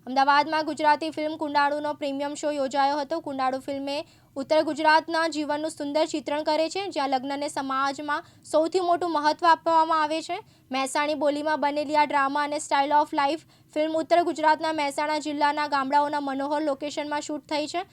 અમદાવાદમાં Gujarati film કુંડાળુનો premium show યોજાયો હતો। કુંડાળુ ફિલ્મે ઉત્તર ગુજરાતના જીવનનું સુંદર ચિત્રણ કરે છે, જ્યાં લગ્નને સમાજમાં સૌથી મોટું મહત્વ આપવામાં આવે છે। મહેસાણી બોલીમાં બનેલી આ ડ્રામા અને સ્ટાઇલ ઓફ લાઇફ ફિલ્મ ઉત્તર ગુજરાતના મહેસાણા જિલ્લાના ગામડાઓના મનોહર લોકેશનમાં શૂટ થઈ છે।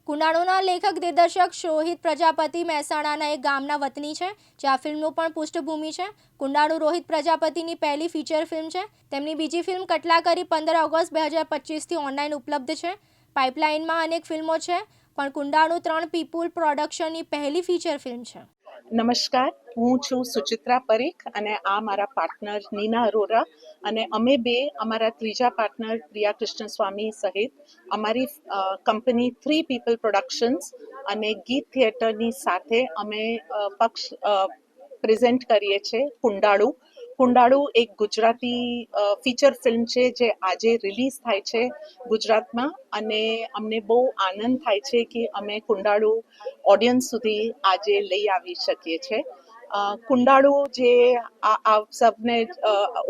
કુંડાળુના લેખક દિગ્દર્શક રોહિત પ્રજાપતિ મહેસાણાના એક ગામના વતની છે, જ્યાં ફિલ્મનું પણ પૃષ્ઠભૂમિ છે। કુંડાળુ રોહિત પ્રજાપતિની પહેલી ફીચર ફિલ્મ છે। તેમની બીજી ફિલ્મ કટલાકરી 15 ઓગસ્ટ 2025થી ઓનલાઈન ઉપલબ્ધ છે। પાઇપલાઇનમાં અનેક ફિલ્મો છે, પણ કુંડાળુ 3 પીપલ પ્રોડક્શનની પહેલી ફીચર ફિલ્મ છે। નમસ્કાર, હું છું સુચિત્રા પરીખ અને આ મારા પાર્ટનર નીના અરોરા અને અમે બે અમારા ત્રીજા પાર્ટનર પ્રિયા કૃષ્ણસ્વામી સહિત અમારી કંપની 3 પીપલ પ્રોડક્શન્સ અને ગીત થિયેટરની સાથે અમે પ્રેઝન્ટ કરીએ છીએ કુંડાળુ। કુંડાળુ એક ગુજરાતી ફીચર ફિલ્મ છે જે આજે રિલીઝ થાય છે ગુજરાતમાં, અને અમને બહુ આનંદ થાય છે કે અમે કુંડાળુ ઓડિયન્સ સુધી આજે લઈ આવી શકીએ છીએ। કુંડાળુ જે આપ સબને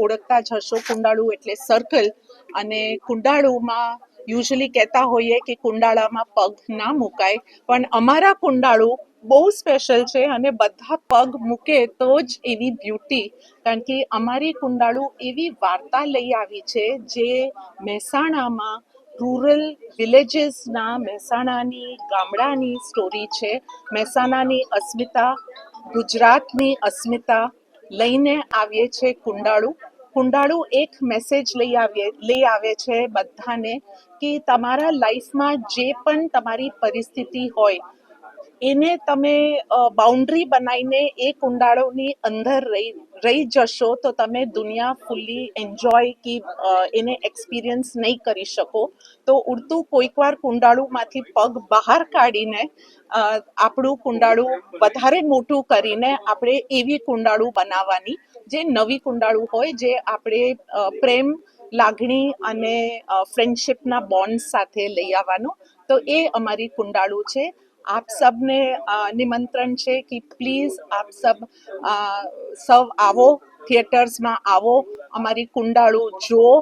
ઓળખતા જ હશો, કુંડાળુ એટલે સર્કલ, અને કુંડાળુમાં યુઝ્યુઅલી કહેતા હોઈએ કે કુંડાળામાં પગ ના મુકાય, પણ અમારા કુંડાળુ બહુ સ્પેશિયલ છે અને બધા પગ મૂકે તો જ એની બ્યુટી, કારણ કે અમારી કુંડાળુ એવી વાર્તા લઈ આવી છે જે મહેસાણામાં રૂરલ વિલેજીસના મહેસાણાની ગામડાની સ્ટોરી છે। મહેસાણાની અસ્મિતા, ગુજરાતની અસ્મિતા લઈને આવીએ છીએ કુંડાળુ। કુંડાળુ એક મેસેજ લઈ આવે છે બધાને કે તમારા લાઈફમાં જે પણ તમારી પરિસ્થિતિ હોય એને તમે બાઉન્ડ્રી બનાવીને એ કુંડાળુની અંદર રહી જશો તો તમે દુનિયા ફૂલ્લી એન્જોય કે એને એક્સપિરિયન્સ નહીં કરી શકો। તો ઉડતું કોઈક વાર કુંડાળુમાંથી પગ બહાર કાઢીને આપણું કુંડાળુ વધારે મોટું કરીને આપણે એવી કુંડાળુ બનાવવાની, જે નવી કુંડાળુ હોય, જે આપણે પ્રેમ, લાગણી અને ફ્રેન્ડશિપના બોન્ડ સાથે લઈ આવવાનું। તો એ અમારી કુંડાળુ છે। આપ સબને નિમંત્રણ છે કે પ્લીઝ આપ સૌ આવો, થિયેટર્સમાં આવો, અમારી કુંડાળુ જુઓ।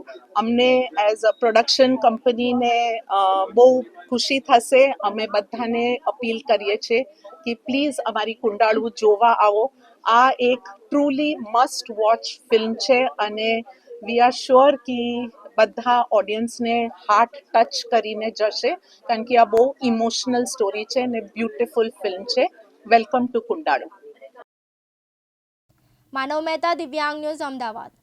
અમને એઝ અ પ્રોડક્શન કંપનીને બહુ ખુશી થશે। અમે બધાને અપીલ કરીએ છીએ કે પ્લીઝ અમારી કુંડાળુ જોવા આવો। આ એક ટ્રુલી મસ્ટ વોચ ફિલ્મ છે અને વી આર શ્યોર કે બધા ઓડિયન્સને હાર્ટ ટચ કરીને જશે, કારણ કે આ બહુ ઇમોશનલ સ્ટોરી છે અને બ્યુટિફુલ ફિલ્મ છે। Welcome to Kundalu. Manav Mehta, Divyang news, Ahmedabad.